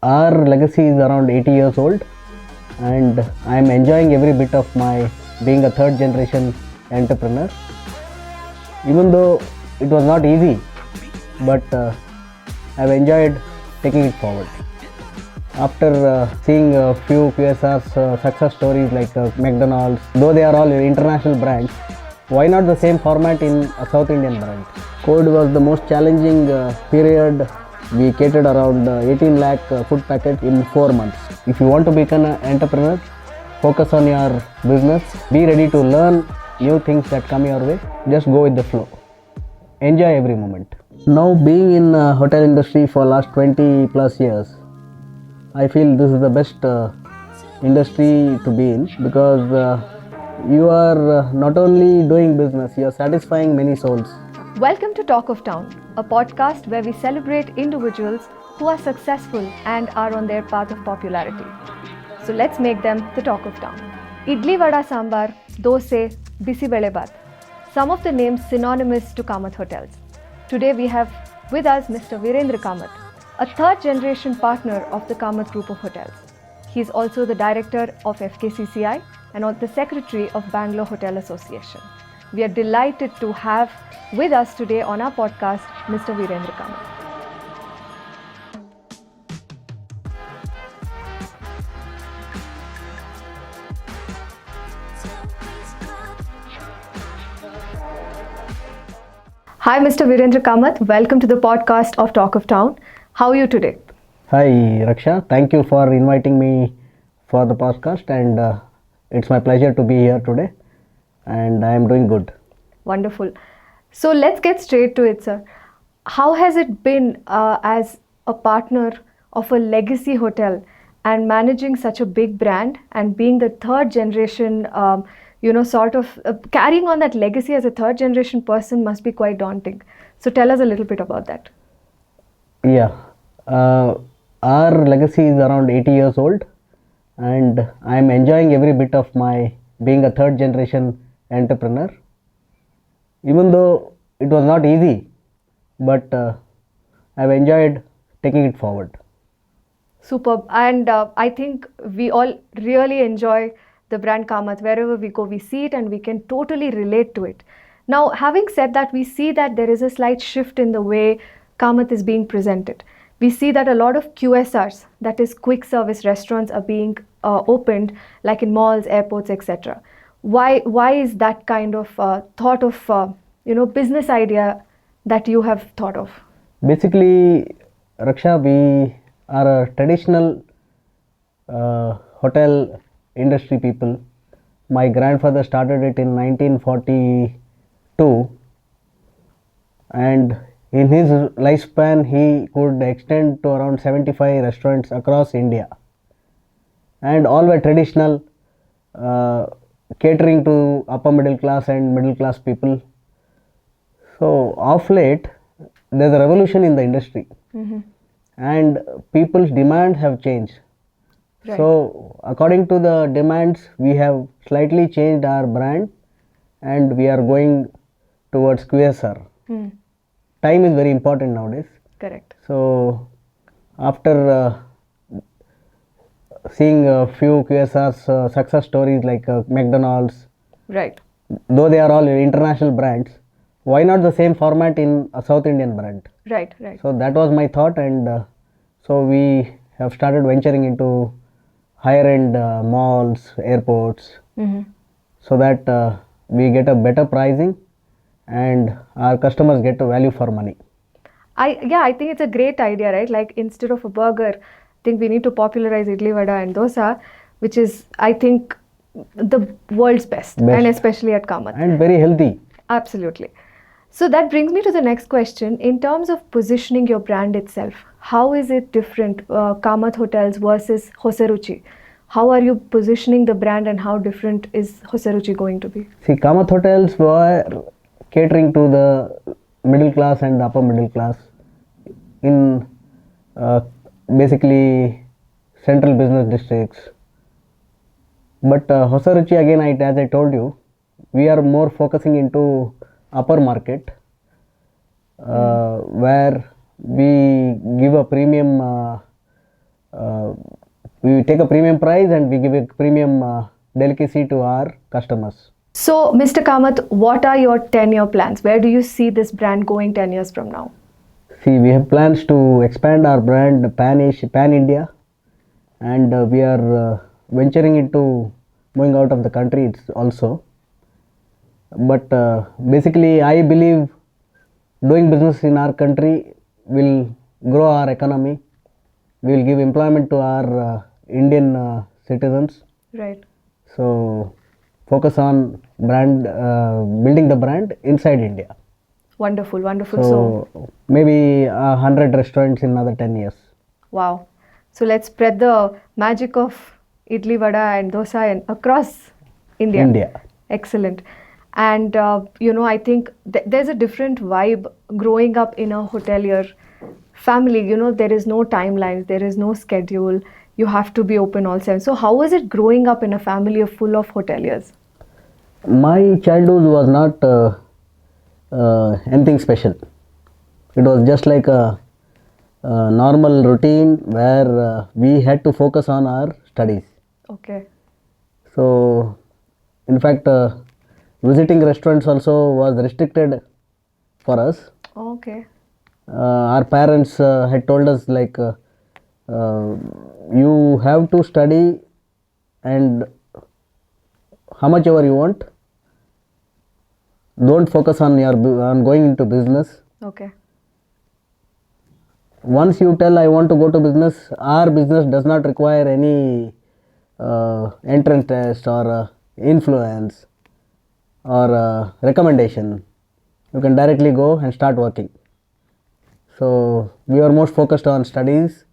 Our legacy is around 80 years old, and I am enjoying every bit of my being a third generation entrepreneur. Even though it was not easy, but I've enjoyed taking it forward. After seeing a few QSR's success stories like McDonald's, though they are all international brands, why not the same format in a South Indian brand? COVID was the most challenging period. We catered around 18 lakh food packets in 4 months. If you want to become an entrepreneur, focus on your business. Be ready to learn new things that come your way. Just go with the flow. Enjoy every moment. Now being in hotel industry for last 20 plus years, I feel this is the best industry to be in because you are not only doing business, you are satisfying many souls. Welcome to Talk of Town, a podcast where we celebrate individuals who are successful and are on their path of popularity. So let's make them the talk of town. Idli vada sambar, dose, bisi bele baat. Some of the names synonymous to Kamat hotels. Today we have with us Mr. Veerendra Kamat, a third generation partner of the Kamat group of hotels. He is also the director of FKCCI and the secretary of Bangalore Hotel Association. We are delighted to have with us today on our podcast Mr. Veerendra Kamat. Hi Mr. Veerendra Kamat, welcome to the podcast of Talk of Town. How are you today? Hi Raksha, thank you for inviting me for the podcast, and it's my pleasure to be here today, and I am doing good. Wonderful. So let's get straight to it, sir. How has it been as a partner of a legacy hotel and managing such a big brand and being the third generation, carrying on that legacy as a third generation person must be quite daunting. So tell us a little bit about that. Yeah, our legacy is around 80 years old, and I am enjoying every bit of my being a third generation entrepreneur. Even though it was not easy, but I've enjoyed taking it forward. Superb. And I think we all really enjoy the brand Kamat. Wherever we go, we see it and we can totally relate to it. Now, having said that, we see that there is a slight shift in the way Kamat is being presented. We see that a lot of QSRs, that is quick service restaurants, are being opened like in malls, airports, etc. Why is that kind of thought of business idea that you have thought of? Basically, Raksha, we are a traditional hotel industry people. My grandfather started it in 1942, and in his lifespan he could extend to around 75 restaurants across India, and all were traditional, catering to upper middle class and middle class people. So of late there's a revolution in the industry, and people's demands have changed. Right. So according to the demands, we have slightly changed our brand, and we are going towards QSR. Time is very important nowadays. Correct. So after seeing a few QSR's success stories like McDonald's, Right. though they are all international brands, why not the same format in a South Indian brand? Right. So that was my thought, and so we have started venturing into higher end malls, airports, so that we get a better pricing and our customers get a value for money. I think it's a great idea, right? Like instead of a burger, I think we need to popularize idli vada and dosa, which is, I think, the world's best. And especially at Kamat. And very healthy. Absolutely. So that brings me to the next question. In terms of positioning your brand itself, how is it different, Kamat Hotels versus Hosaruchi? How are you positioning the brand and how different is Hosaruchi going to be? See, Kamat Hotels were catering to the middle class and the upper middle class in basically central business districts. But Hosaruchi, again, as I told you, we are more focusing into upper market, where we give a premium uh, we take a premium price and we give a premium delicacy to our customers. So, Mr. Kamat, what are your 10-year plans? Where do you see this brand going 10 years from now? See, we have plans to expand our brand pan India, and we are venturing into moving out of the country it's also. But basically, I believe doing business in our country will grow our economy. We will give employment to our Indian citizens. Right. So, focus on brand building the brand inside India. Wonderful, wonderful. So maybe 100 restaurants in another 10 years. Wow. So let's spread the magic of idli vada and dosa and across India. India. Excellent. And I think there's a different vibe growing up in a hotelier family. There is no timelines, there is no schedule. You have to be open all seven. So how was it growing up in a family full of hoteliers? My childhood was not anything special. It was just like a normal routine where we had to focus on our studies. Okay. So, in fact, visiting restaurants also was restricted for us. Okay. Our parents had told us like you have to study and how much ever you want. Don't focus on on going into business. Okay. Once you tell I want to go to business, our business does not require any entrance test or influence or recommendation. You can directly go and start working. So we were most focused on studies,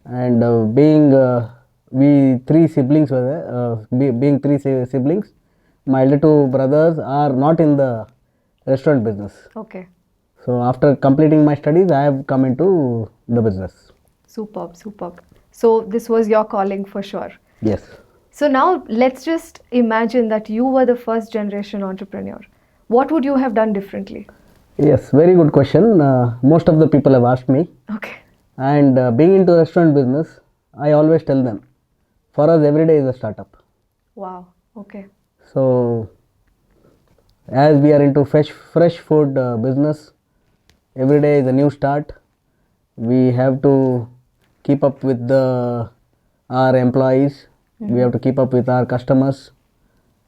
and being we three siblings were there, being three siblings, my elder two brothers are not in the restaurant business. Okay. So after completing my studies, I have come into the business. Superb, superb. So this was your calling for sure. Yes. So now let's just imagine that you were the first generation entrepreneur. What would you have done differently? Yes, very good question. Most of the people have asked me. Okay. And being into restaurant business, I always tell them, for us every day is a startup. Wow. Okay. So as we are into fresh food business, every day is a new start. We have to keep up with our employees. We have to keep up with our customers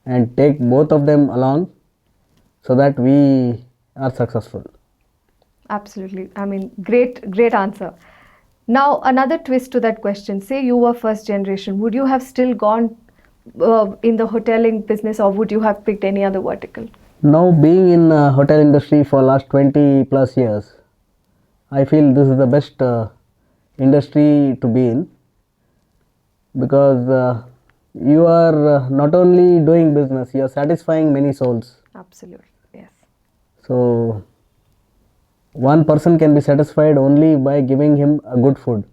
and take both of them along so that we are successful. Absolutely. I mean, great answer. Now, another twist to that question. Say you were first generation. Would you have still gone in the hoteling business, or would you have picked any other vertical? Now, being in hotel industry for last 20 plus years, I feel this is the best industry to be in, because you are not only doing business, you are satisfying many souls. Absolutely. Yes. So one person can be satisfied only by giving him a good food.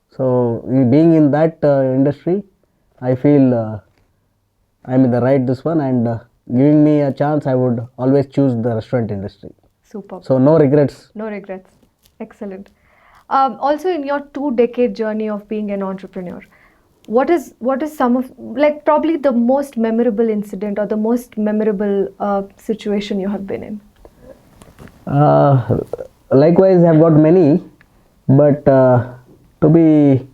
So being in that industry, I feel I'm in the right this one, and giving me a chance, I would always choose the restaurant industry. Superb. So no regrets. No regrets. Excellent. Also, in your 2-decade journey of being an entrepreneur, what is some of, like, probably the most memorable incident or the most memorable situation you have been in? Likewise, I have got many, but to be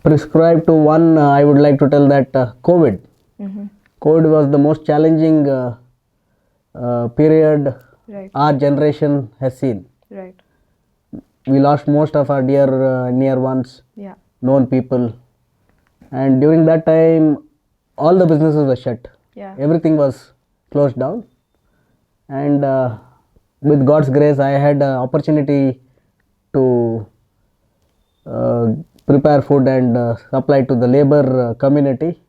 prescribed to one, I would like to tell that COVID. Mm-hmm. COVID was the most challenging period Right. our generation has seen. Right. We lost most of our dear near ones, Yeah. known people, and during that time, all the businesses were shut. Yeah. Everything was closed down, and with God's grace, I had an opportunity to prepare food and supply to the labor community.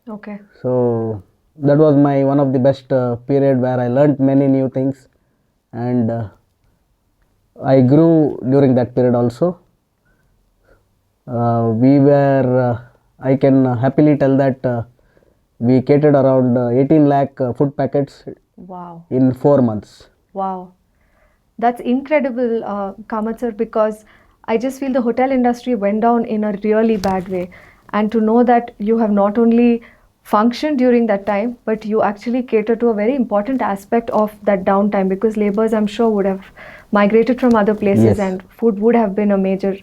Okay. So that was my one of the best period where I learnt many new things, and I grew during that period also. We were, I can happily tell that we catered around 18 lakh food packets Wow. in 4 months. Wow. That's incredible, Kamat sir, because I just feel the hotel industry went down in a really bad way. And to know that you have not only functioned during that time, but you actually cater to a very important aspect of that downtime, because laborers, I'm sure, would have migrated from other places Yes. and food would have been a major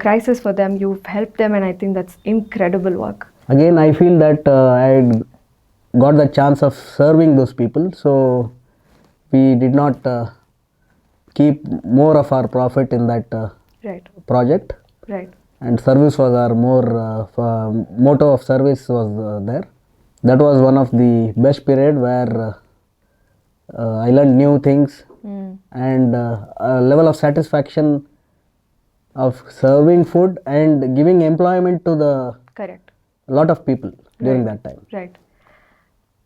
crisis for them. You've helped them, and I think that's incredible work. Again, I feel that I got the chance of serving those people, so we did not keep more of our profit in that Right, project, right. and service was our motto of service was there. That was one of the best period where I learned new things, and a level of satisfaction of serving food and giving employment to the Correct. lot of people during Right. that time. Right.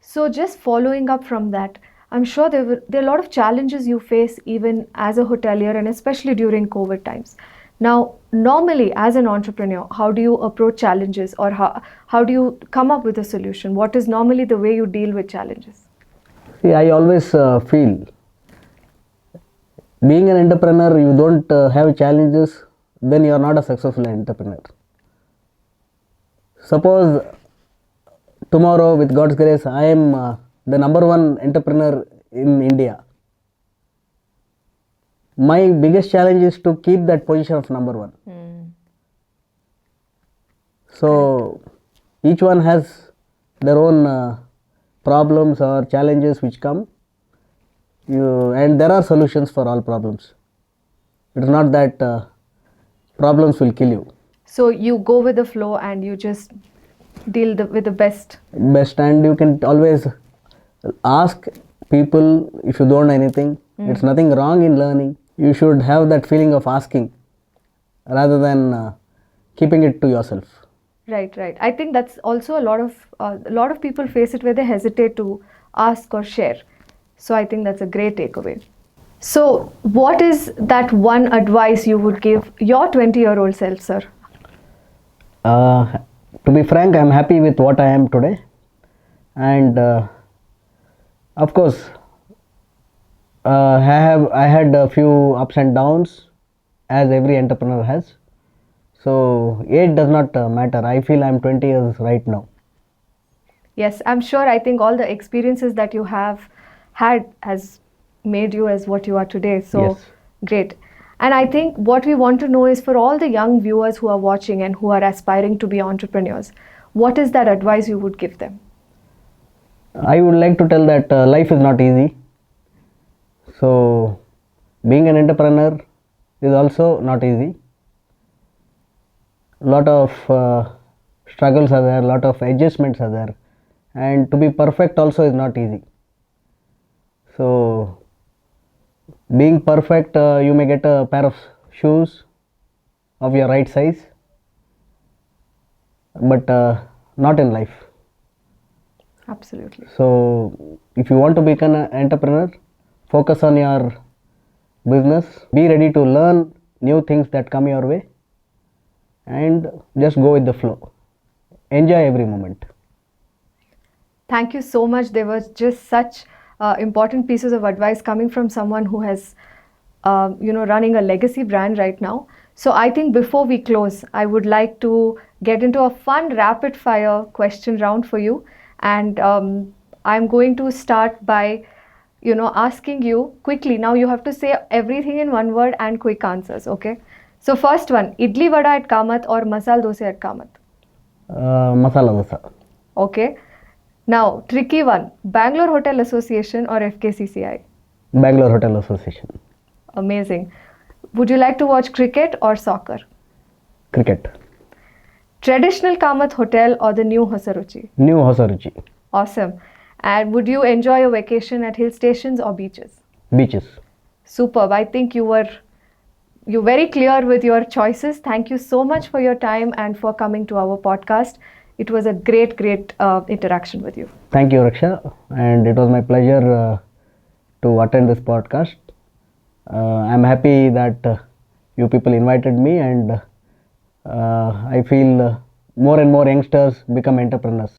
So just following up from that, I'm sure there are a lot of challenges you face even as a hotelier, and especially during COVID times. Now, normally as an entrepreneur, how do you approach challenges, or how do you come up with a solution? What is normally the way you deal with challenges? See, I always feel being an entrepreneur, you don't have challenges, then you are not a successful entrepreneur. Suppose tomorrow, with God's grace, I am the number one entrepreneur in India. My biggest challenge is to keep that position of number one. So each one has their own problems or challenges which come, and there are solutions for all problems. It is not that problems will kill you. So you go with the flow and you just deal with the best. And you can always ask people if you don't know anything. It's nothing wrong in learning. You should have that feeling of asking rather than keeping it to yourself. Right, right. I think that's also a lot of people face it where they hesitate to ask or share. So I think that's a great takeaway. So what is that one advice you would give your 20-year-old self, sir? To be frank, I'm happy with what I am today, and of course, I had a few ups and downs, as every entrepreneur has. So age does not matter. I feel I'm 20 years right now. Yes, I'm sure. I think all the experiences that you have had has made you as what you are today. So Yes. great. And I think what we want to know is, for all the young viewers who are watching and who are aspiring to be entrepreneurs, what is that advice you would give them? I would like to tell that life is not easy. So being an entrepreneur is also not easy. Lot of struggles are there, lot of adjustments are there, and to be perfect also is not easy. So being perfect, you may get a pair of shoes of your right size, but not in life. Absolutely. So if you want to become an entrepreneur, focus on your business, be ready to learn new things that come your way, and just go with the flow. Enjoy every moment. Thank you so much. There was just such important pieces of advice coming from someone who has, running a legacy brand right now. So I think before we close, I would like to get into a fun rapid fire question round for you. And I'm going to start by, asking you quickly. Now you have to say everything in one word and quick answers, okay? So first one, idli vada at Kamat or masala dosa at Kamat? Masala dosa. Okay. Now, tricky one, Bangalore Hotel Association or FKCCI? Bangalore Hotel Association. Amazing. Would you like to watch cricket or soccer? Cricket. Traditional Kamat Hotel or the new Hosaruchi? New Hosaruchi. Awesome. And would you enjoy a vacation at hill stations or beaches? Beaches. Superb. I think you're very clear with your choices. Thank you so much for your time and for coming to our podcast. It was a great interaction with you. Thank you, Raksha, and it was my pleasure to attend this podcast. I'm happy that you people invited me, and I feel more and more youngsters become entrepreneurs.